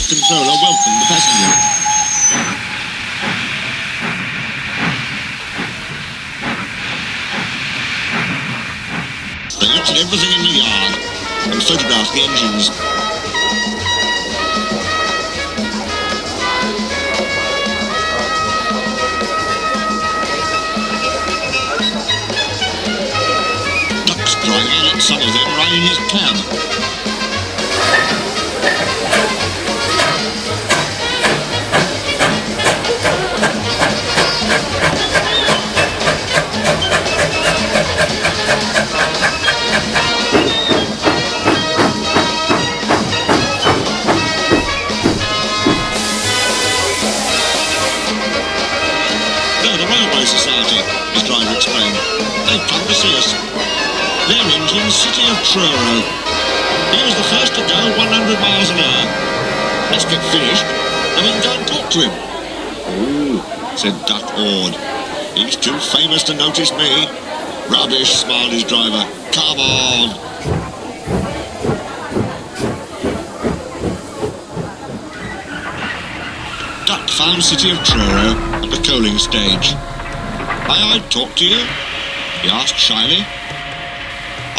Controller welcomed the passengers. They looked at everything in the yard and photographed the engines. Duck's driver let some of them ride in his cab. Society, his driver explained. They've come to see us. Their engine's City of Truro. He was the first to go 100 miles an hour. Let's get finished, and we can go and talk to him. Ooh, said Duck awed. He's too famous to notice me. Rubbish, smiled his driver. Come on. Duck found City of Truro at the coaling stage. May I talk to you? He asked shyly.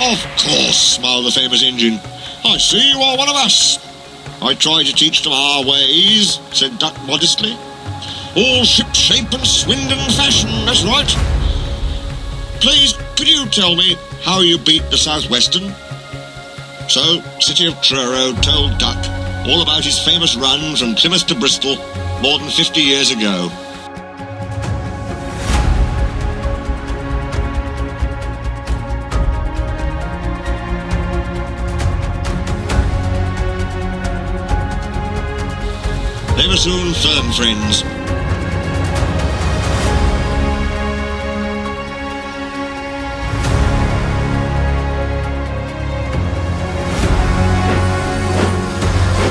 Of course, smiled the famous engine. I see you are one of us. I try to teach them our ways, said Duck modestly. All ship shape and swindon fashion, that's right. Please, could you tell me how you beat the Southwestern? So, City of Truro told Duck all about his famous run from Plymouth to Bristol more than 50 years ago. They were soon firm friends.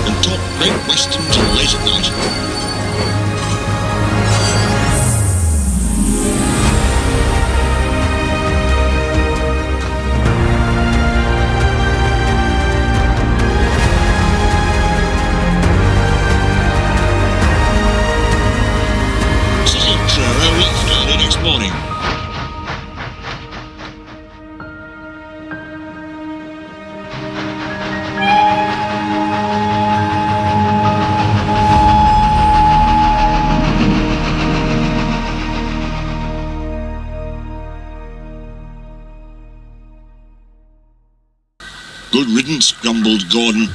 And talked Great Western till late at night. Morning. Good riddance, grumbled Gordon.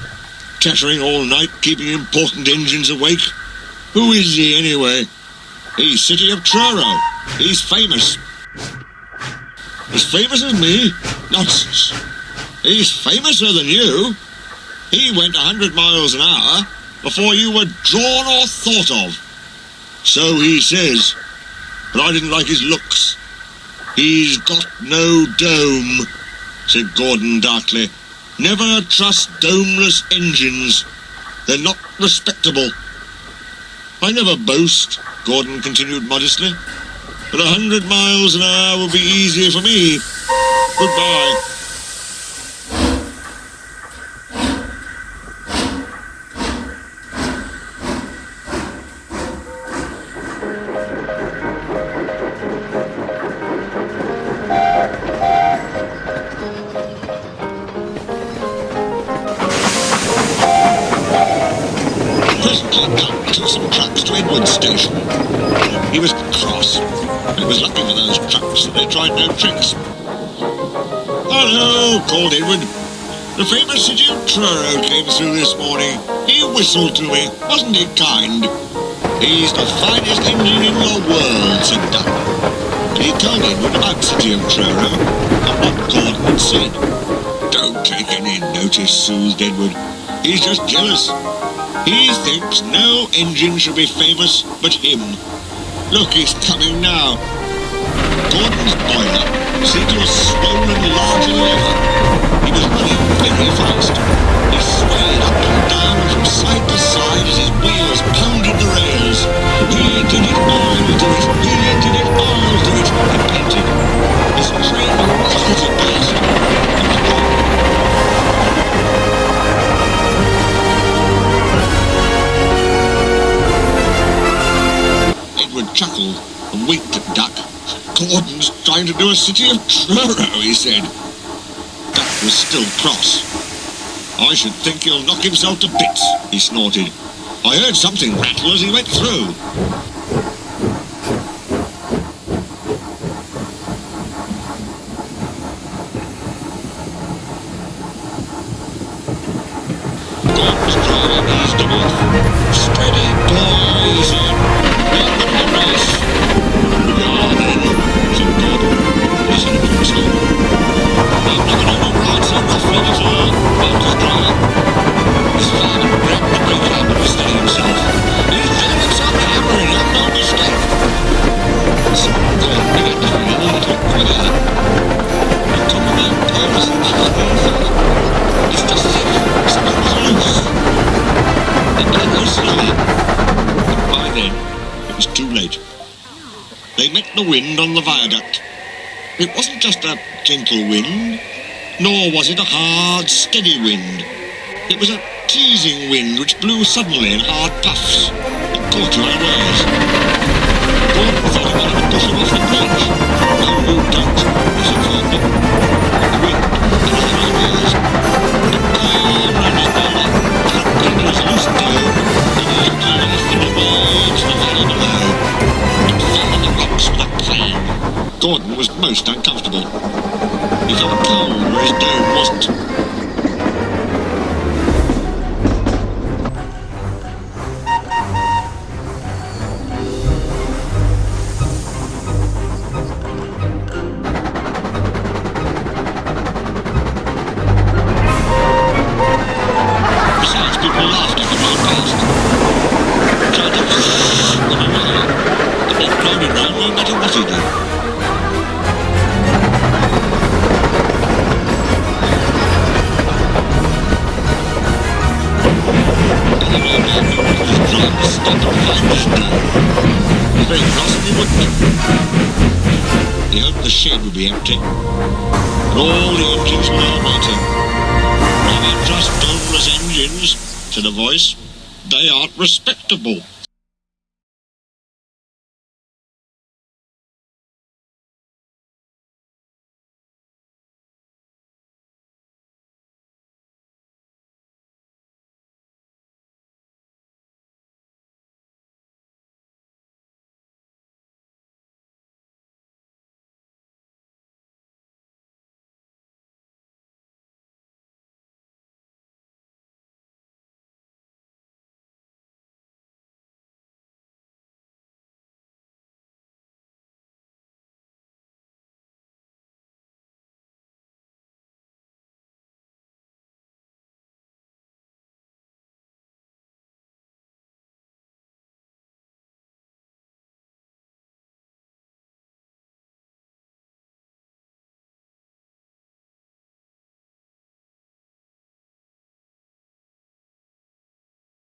Chattering all night, keeping important engines awake. Who is he anyway? He's City of Truro. He's famous. As famous as me? Nonsense. He's famouser than you. He went 100 miles an hour before you were drawn or thought of. So he says. But I didn't like his looks. He's got no dome, said Gordon darkly. Never trust domeless engines. They're not respectable. I never boast, Gordon continued modestly. But 100 miles an hour will be easier for me. Goodbye. station. He was cross. It was lucky for those trucks that they tried no tricks. "Hello," called Edward. "The famous City of Truro came through this morning. He whistled to me. Wasn't he kind?" "He's the finest engine in the world," said Duck. He told Edward about City of Truro and what Gordon had said. "Don't take any notice," soothed Edward. "He's just jealous. He thinks no engine should be famous but him. Look, he's coming now." Gordon's boiler seemed to have swollen larger than ever. He was running very fast. He swayed up and down from side to side as his wheels pounded the rails. "He did it, I'll do it. He did it, I'll do it," he panted. His train rocketed past. He was gone. Edward chuckled and winked at Duck. "Gordon's trying to do a City of Truro," he said. Duck was still cross. "I should think he'll knock himself to bits," he snorted. "I heard something rattle as he went through." Gordon's driving eased him off. "Steady, boys," he said. "We're going to race." "We are then," said Gordon. He said it to himself. "I've never known him ride so roughly before," thought his driver. His father grabbed the brake handle to steady himself. "He's doing himself hammering, and no mistake." So Gordon began to feel a little queer. He took him out pose and thought, "It's just as if something was loose." He began to go slower. But by then, it was too late. They met the wind on the viaduct. It wasn't just a gentle wind, nor was it a hard, steady wind. It was a teasing wind which blew suddenly in hard puffs. It caught you unawares. Gordon thought he wanted to push him off the bridge. "No, you don't," he said firmly. The wind had other ideas. It curled round his bowler, flapped into his loose tail, and lifted him off and away to the valley below. It fell on the rocks with a clang. Gordon was most uncomfortable. He felt cold where his dome wasn't. Besides, people laughed at him as he passed. Tried to shh them away, but they crowded round no matter what he did. The old man knew he was trying to stop and find his dome. He was very cross and he wouldn't. He hoped the shed would be empty, and all the engines would all waiting. "Never trust Domeless Engines," said a voice. "They aren't respectable."